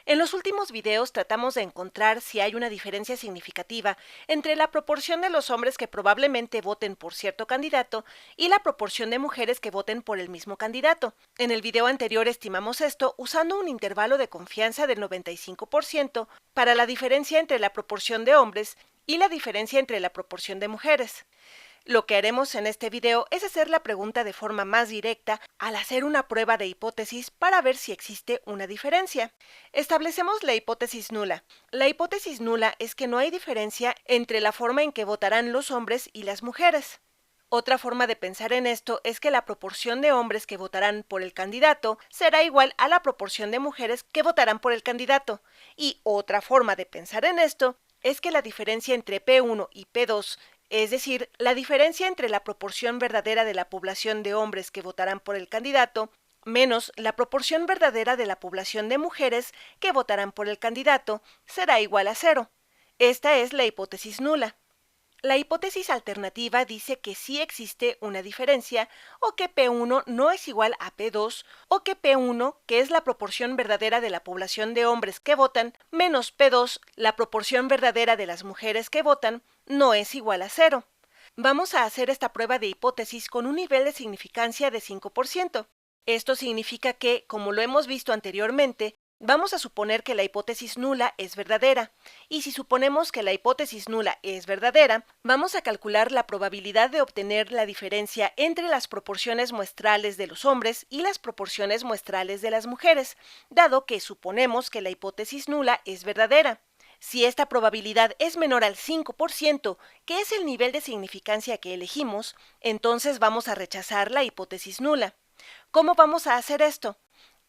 En los últimos videos tratamos de encontrar si hay una diferencia significativa entre la proporción de los hombres que probablemente voten por cierto candidato y la proporción de mujeres que voten por el mismo candidato. En el video anterior estimamos esto usando un intervalo de confianza del 95% para la diferencia entre la proporción de hombres y la diferencia entre la proporción de mujeres. Lo que haremos en este video es hacer la pregunta de forma más directa al hacer una prueba de hipótesis para ver si existe una diferencia. Establecemos la hipótesis nula. La hipótesis nula es que no hay diferencia entre la forma en que votarán los hombres y las mujeres. Otra forma de pensar en esto es que la proporción de hombres que votarán por el candidato será igual a la proporción de mujeres que votarán por el candidato. Y otra forma de pensar en esto es que la diferencia entre P1 y P2, es decir, la diferencia entre la proporción verdadera de la población de hombres que votarán por el candidato menos la proporción verdadera de la población de mujeres que votarán por el candidato, será igual a 0. Esta es la hipótesis nula. La hipótesis alternativa dice que sí existe una diferencia, o que P1 no es igual a P2, o que P1, que es la proporción verdadera de la población de hombres que votan, menos P2, la proporción verdadera de las mujeres que votan, no es igual a 0. Vamos a hacer esta prueba de hipótesis con un nivel de significancia de 5%. Esto significa que, como lo hemos visto anteriormente, vamos a suponer que la hipótesis nula es verdadera, y si suponemos que la hipótesis nula es verdadera, vamos a calcular la probabilidad de obtener la diferencia entre las proporciones muestrales de los hombres y las proporciones muestrales de las mujeres, dado que suponemos que la hipótesis nula es verdadera. Si esta probabilidad es menor al 5%, que es el nivel de significancia que elegimos, entonces vamos a rechazar la hipótesis nula. ¿Cómo vamos a hacer esto?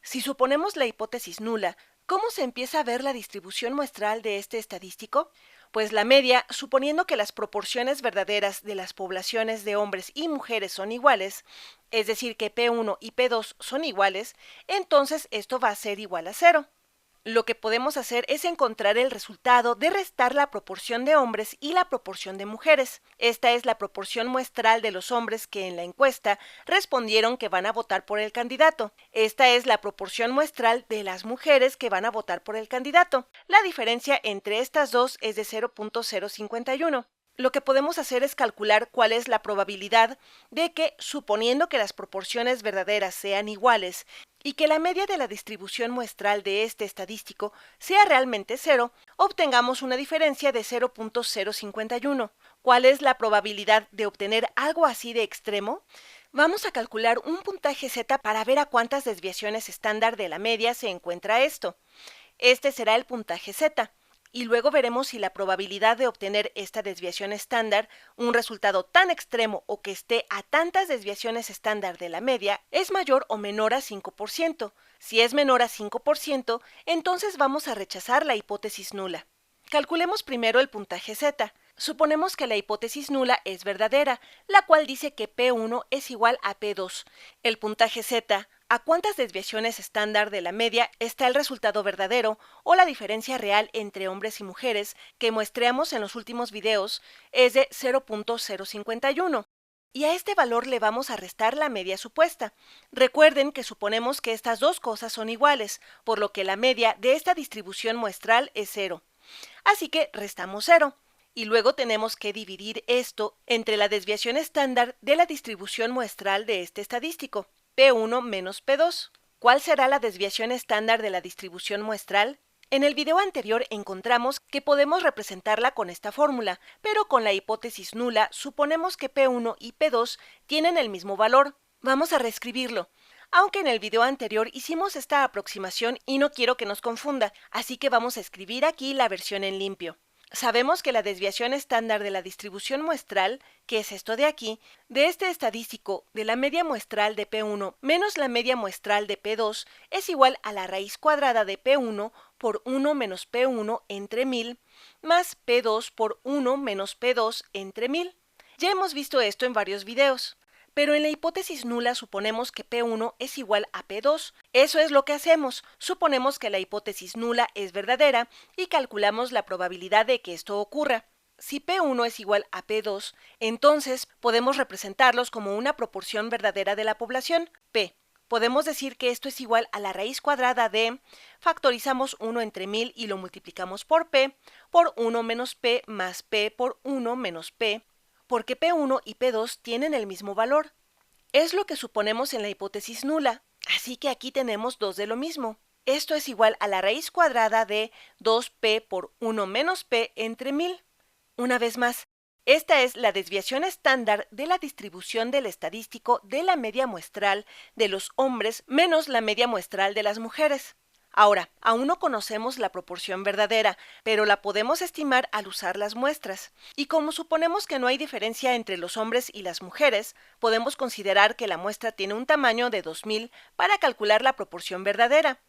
Si suponemos la hipótesis nula, ¿cómo se empieza a ver la distribución muestral de este estadístico? Pues la media, suponiendo que las proporciones verdaderas de las poblaciones de hombres y mujeres son iguales, es decir, que P1 y P2 son iguales, entonces esto va a ser igual a 0. Lo que podemos hacer es encontrar el resultado de restar la proporción de hombres y la proporción de mujeres. Esta es la proporción muestral de los hombres que en la encuesta respondieron que van a votar por el candidato. Esta es la proporción muestral de las mujeres que van a votar por el candidato. La diferencia entre estas dos es de 0.051. Lo que podemos hacer es calcular cuál es la probabilidad de que, suponiendo que las proporciones verdaderas sean iguales y que la media de la distribución muestral de este estadístico sea realmente 0, obtengamos una diferencia de 0.051. ¿Cuál es la probabilidad de obtener algo así de extremo? Vamos a calcular un puntaje Z para ver a cuántas desviaciones estándar de la media se encuentra esto. Este será el puntaje Z. Y luego veremos si la probabilidad de obtener esta desviación estándar, un resultado tan extremo o que esté a tantas desviaciones estándar de la media, es mayor o menor a 5%. Si es menor a 5%, entonces vamos a rechazar la hipótesis nula. Calculemos primero el puntaje Z. Suponemos que la hipótesis nula es verdadera, la cual dice que P1 es igual a P2. El puntaje Z, a cuántas desviaciones estándar de la media está el resultado verdadero o la diferencia real entre hombres y mujeres que muestreamos en los últimos videos, es de 0.051. Y a este valor le vamos a restar la media supuesta. Recuerden que suponemos que estas dos cosas son iguales, por lo que la media de esta distribución muestral es 0. Así que restamos 0. Y luego tenemos que dividir esto entre la desviación estándar de la distribución muestral de este estadístico, P1 menos P2. ¿Cuál será la desviación estándar de la distribución muestral? En el video anterior encontramos que podemos representarla con esta fórmula, pero con la hipótesis nula suponemos que P1 y P2 tienen el mismo valor. Vamos a reescribirlo. Aunque en el video anterior hicimos esta aproximación y no quiero que nos confunda, así que vamos a escribir aquí la versión en limpio. Sabemos que la desviación estándar de la distribución muestral, que es esto de aquí, de este estadístico de la media muestral de P1 menos la media muestral de P2 es igual a la raíz cuadrada de P1 por 1 menos P1 entre 1000 más P2 por 1 menos P2 entre 1000. Ya hemos visto esto en varios videos. Pero en la hipótesis nula suponemos que P1 es igual a P2. Eso es lo que hacemos. Suponemos que la hipótesis nula es verdadera y calculamos la probabilidad de que esto ocurra. Si P1 es igual a P2, entonces podemos representarlos como una proporción verdadera de la población, P. podemos decir que esto es igual a la raíz cuadrada de, factorizamos 1 entre 1000 y lo multiplicamos por 1 menos p más p por 1 menos p, porque P1 y P2 tienen el mismo valor. Es lo que suponemos en la hipótesis nula, así que aquí tenemos dos de lo mismo. Esto es igual a la raíz cuadrada de 2p por 1 menos p entre 1000. Una vez más, esta es la desviación estándar de la distribución del estadístico de la media muestral de los hombres menos la media muestral de las mujeres. Ahora, aún no conocemos la proporción verdadera, pero la podemos estimar al usar las muestras. Y como suponemos que no hay diferencia entre los hombres y las mujeres, podemos considerar que la muestra tiene un tamaño de 2000 para calcular la proporción verdadera.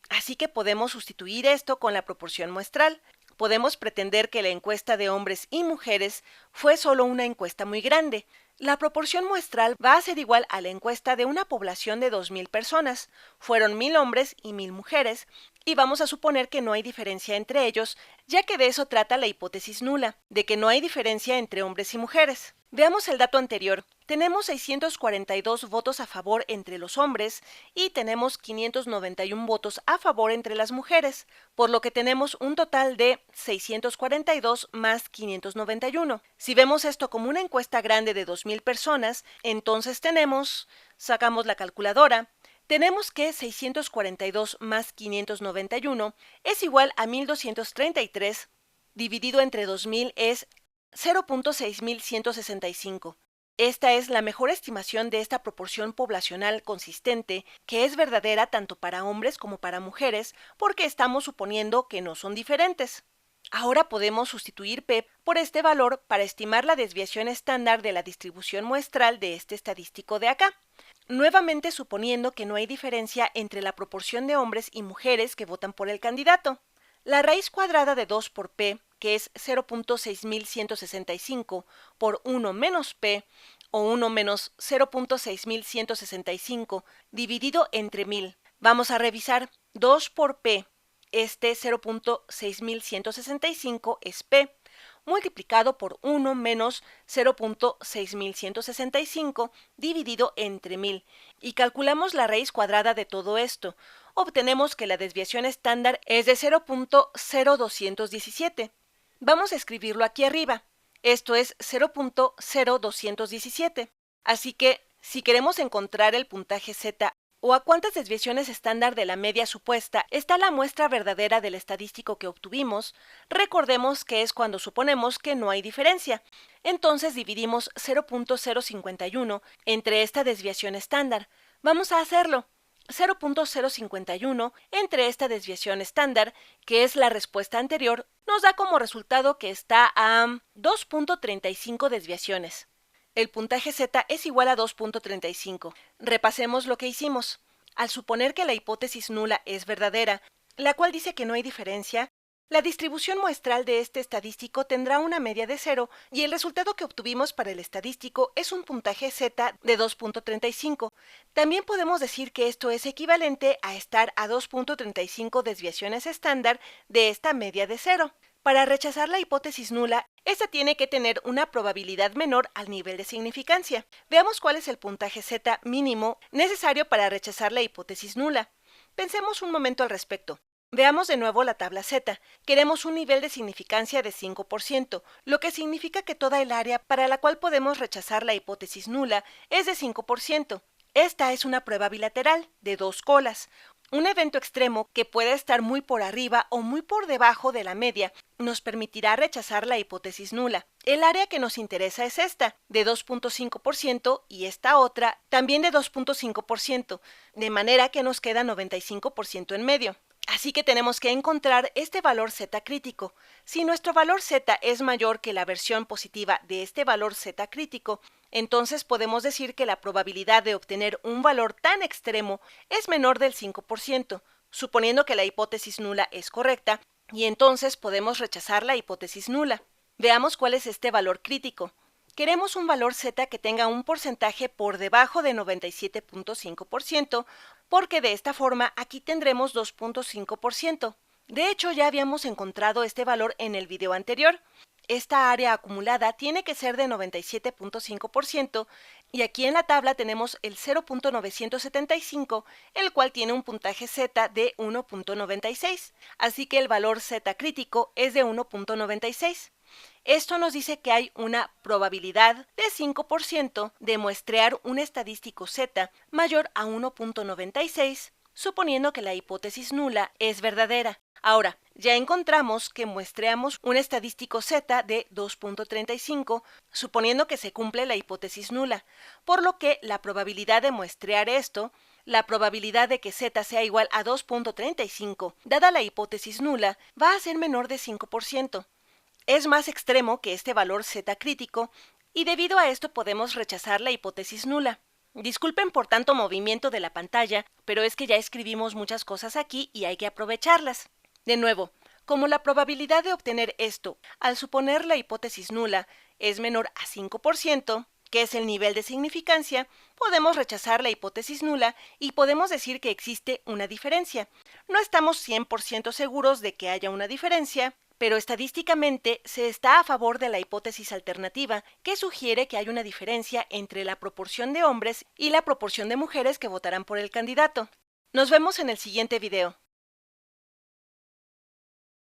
Así que podemos sustituir esto con la proporción muestral. Podemos pretender que la encuesta de hombres y mujeres fue solo una encuesta muy grande. La proporción muestral va a ser igual a la encuesta de una población de 2000 personas. Fueron 1000 hombres y 1000 mujeres, y vamos a suponer que no hay diferencia entre ellos, ya que de eso trata la hipótesis nula, de que no hay diferencia entre hombres y mujeres. Veamos el dato anterior. Tenemos 642 votos a favor entre los hombres y tenemos 591 votos a favor entre las mujeres, por lo que tenemos un total de 642 más 591. Si vemos esto como una encuesta grande de 2000 personas, entonces sacamos la calculadora, tenemos que 642 más 591 es igual a 1233, dividido entre 2000 es 0.6165. Esta es la mejor estimación de esta proporción poblacional consistente, que es verdadera tanto para hombres como para mujeres, porque estamos suponiendo que no son diferentes. Ahora podemos sustituir P por este valor para estimar la desviación estándar de la distribución muestral de este estadístico de acá, nuevamente suponiendo que no hay diferencia entre la proporción de hombres y mujeres que votan por el candidato. La raíz cuadrada de 2 por P, que es 0.6165 por 1 menos P, o 1 menos 0.6165 dividido entre 1000. Vamos a revisar 2 por P. Este 0.6165 es P, multiplicado por 1 menos 0.6165 dividido entre 1000, y calculamos la raíz cuadrada de todo esto. Obtenemos que la desviación estándar es de 0.0217. Vamos a escribirlo aquí arriba. Esto es 0.0217. Así que, si queremos encontrar el puntaje Z o a cuántas desviaciones estándar de la media supuesta está la muestra verdadera del estadístico que obtuvimos, recordemos que es cuando suponemos que no hay diferencia. Entonces dividimos 0.051 entre esta desviación estándar. Vamos a hacerlo. 0.051 entre esta desviación estándar, que es la respuesta anterior, nos da como resultado que está a 2.35 desviaciones. El puntaje Z es igual a 2.35. Repasemos lo que hicimos. Al suponer que la hipótesis nula es verdadera, la cual dice que no hay diferencia, la distribución muestral de este estadístico tendrá una media de 0 y el resultado que obtuvimos para el estadístico es un puntaje Z de 2.35. También podemos decir que esto es equivalente a estar a 2.35 desviaciones estándar de esta media de 0. Para rechazar la hipótesis nula, esta tiene que tener una probabilidad menor al nivel de significancia. Veamos cuál es el puntaje Z mínimo necesario para rechazar la hipótesis nula. Pensemos un momento al respecto. Veamos de nuevo la tabla Z. Queremos un nivel de significancia de 5%, lo que significa que toda el área para la cual podemos rechazar la hipótesis nula es de 5%. Esta es una prueba bilateral de 2 colas. Un evento extremo que puede estar muy por arriba o muy por debajo de la media nos permitirá rechazar la hipótesis nula. El área que nos interesa es esta, de 2.5%, y esta otra, también de 2.5%, de manera que nos queda 95% en medio. Así que tenemos que encontrar este valor Z crítico. Si nuestro valor Z es mayor que la versión positiva de este valor Z crítico, entonces podemos decir que la probabilidad de obtener un valor tan extremo es menor del 5%, suponiendo que la hipótesis nula es correcta, y entonces podemos rechazar la hipótesis nula. Veamos cuál es este valor crítico. Queremos un valor Z que tenga un porcentaje por debajo de 97.5%, porque de esta forma aquí tendremos 2.5%. De hecho, ya habíamos encontrado este valor en el video anterior. esta área acumulada tiene que ser de 97.5% y aquí en la tabla tenemos el 0.975, el cual tiene un puntaje Z de 1.96, así que el valor Z crítico es de 1.96. Esto nos dice que hay una probabilidad de 5% de muestrear un estadístico Z mayor a 1.96, suponiendo que la hipótesis nula es verdadera. Ahora, ya encontramos que muestreamos un estadístico Z de 2.35, suponiendo que se cumple la hipótesis nula, por lo que la probabilidad de muestrear esto, la probabilidad de que Z sea igual a 2.35, dada la hipótesis nula, va a ser menor de 5%. Es más extremo que este valor Z crítico y debido a esto podemos rechazar la hipótesis nula. Disculpen por tanto movimiento de la pantalla, pero es que ya escribimos muchas cosas aquí y hay que aprovecharlas. De nuevo, como la probabilidad de obtener esto, al suponer la hipótesis nula, es menor a 5%, que es el nivel de significancia, podemos rechazar la hipótesis nula y podemos decir que existe una diferencia. No estamos 100% seguros de que haya una diferencia, pero estadísticamente se está a favor de la hipótesis alternativa, que sugiere que hay una diferencia entre la proporción de hombres y la proporción de mujeres que votarán por el candidato. Nos vemos en el siguiente video.